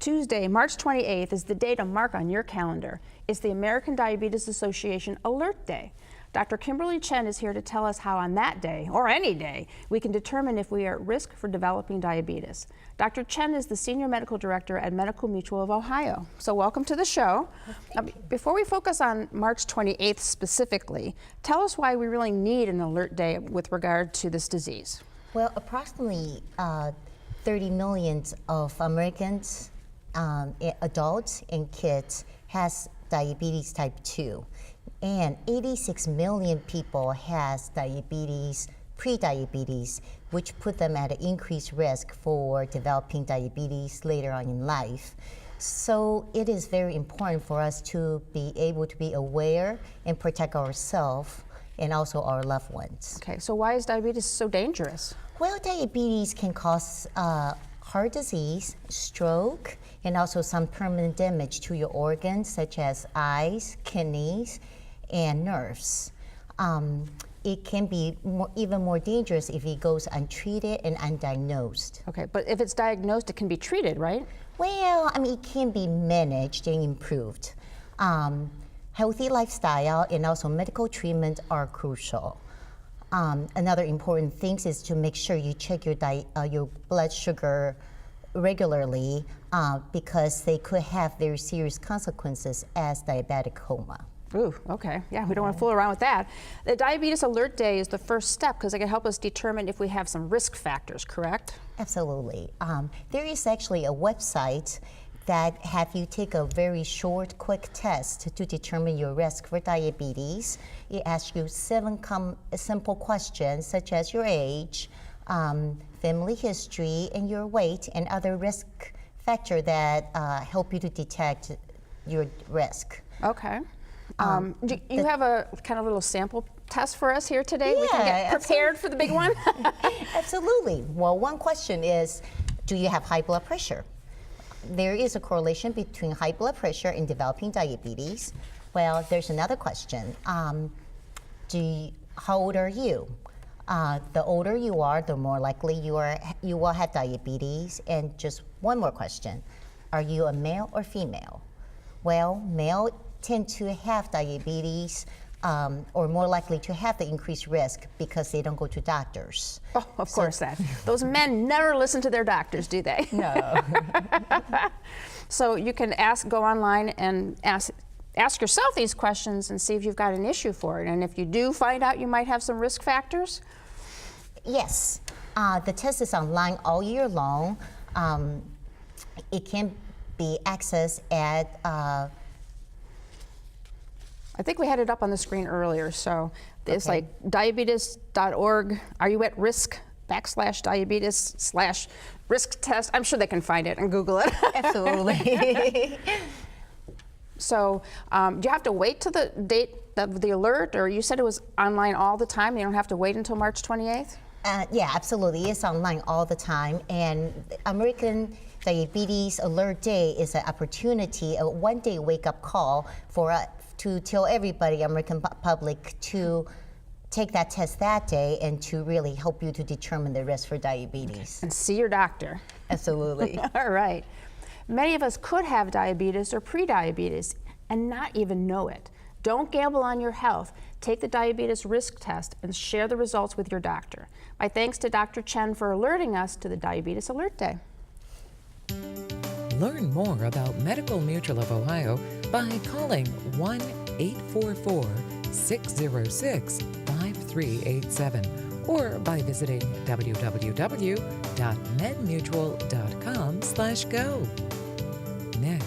Tuesday, March 28th is the day to mark on your calendar. It's the American Diabetes Association Alert Day. Dr. Kimberly Chen is here to tell us how on that day, or any day, we can determine if we are at risk for developing diabetes. Dr. Chen is the Senior Medical Director at Medical Mutual of Ohio. So welcome to the show. Now, before we focus on March 28th specifically, tell us why we really need an alert day with regard to this disease. Well, approximately 30 million of Americans, adults and kids, has diabetes type 2. And 86 million people has diabetes, pre-diabetes, which put them at an increased risk for developing diabetes later on in life. So it is very important for us to be able to be aware and protect ourselves and also our loved ones. Okay, so why is diabetes so dangerous? Well, diabetes can cause heart disease, stroke, and also some permanent damage to your organs such as eyes, kidneys, and nerves. It can be even more dangerous if it goes untreated and undiagnosed. Okay, but if it's diagnosed, it can be treated, right? Well, I mean, it can be managed and improved. Healthy lifestyle and also medical treatment are crucial. Another important thing is to make sure you check your blood sugar regularly because they could have very serious consequences as diabetic coma. Ooh, okay. Yeah, we don't want to fool around with that. The Diabetes Alert Day is the first step because it can help us determine if we have some risk factors, correct? Absolutely. There is actually a website that have you take a very short, quick test to determine your risk for diabetes. It asks you 7 simple questions such as your age, family history, and your weight, and other risk factors that help you to detect your risk. Okay. Do you have a kind of little sample test for us here today? Yeah, we can get prepared for the big one? Absolutely. Well, one question is, do you have high blood pressure? There is a correlation between high blood pressure and developing diabetes. Well, there's another question. How old are you? The older you are, the more likely you will have diabetes. And just one more question. Are you a male or female? Well, male tend to have diabetes or more likely to have the increased risk because they don't go to doctors. Oh, of course that. Those men never listen to their doctors, do they? No. So you can go online and ask yourself these questions and see if you've got an issue for it. And if you do find out you might have some risk factors? Yes. The test is online all year long. It can be accessed at I think we had it up on the screen earlier, so it's like diabetes.org. Are you at risk /diabetes/risk test? I'm sure they can find it and Google it. Absolutely. So do you have to wait till the date of the alert, or you said it was online all the time? You don't have to wait until March 28th? Yeah, absolutely. It's online all the time. And American Diabetes Alert Day is an opportunity, a one-day wake-up call for to tell everybody, American public, to take that test that day and to really help you to determine the risk for diabetes. And see your doctor. Absolutely. All right. Many of us could have diabetes or pre-diabetes and not even know it. Don't gamble on your health. Take the diabetes risk test and share the results with your doctor. My thanks to Dr. Chen for alerting us to the Diabetes Alert Day. Learn more about Medical Mutual of Ohio by calling 1-844-606-5387 or by visiting www.medmutual.com/go. Next.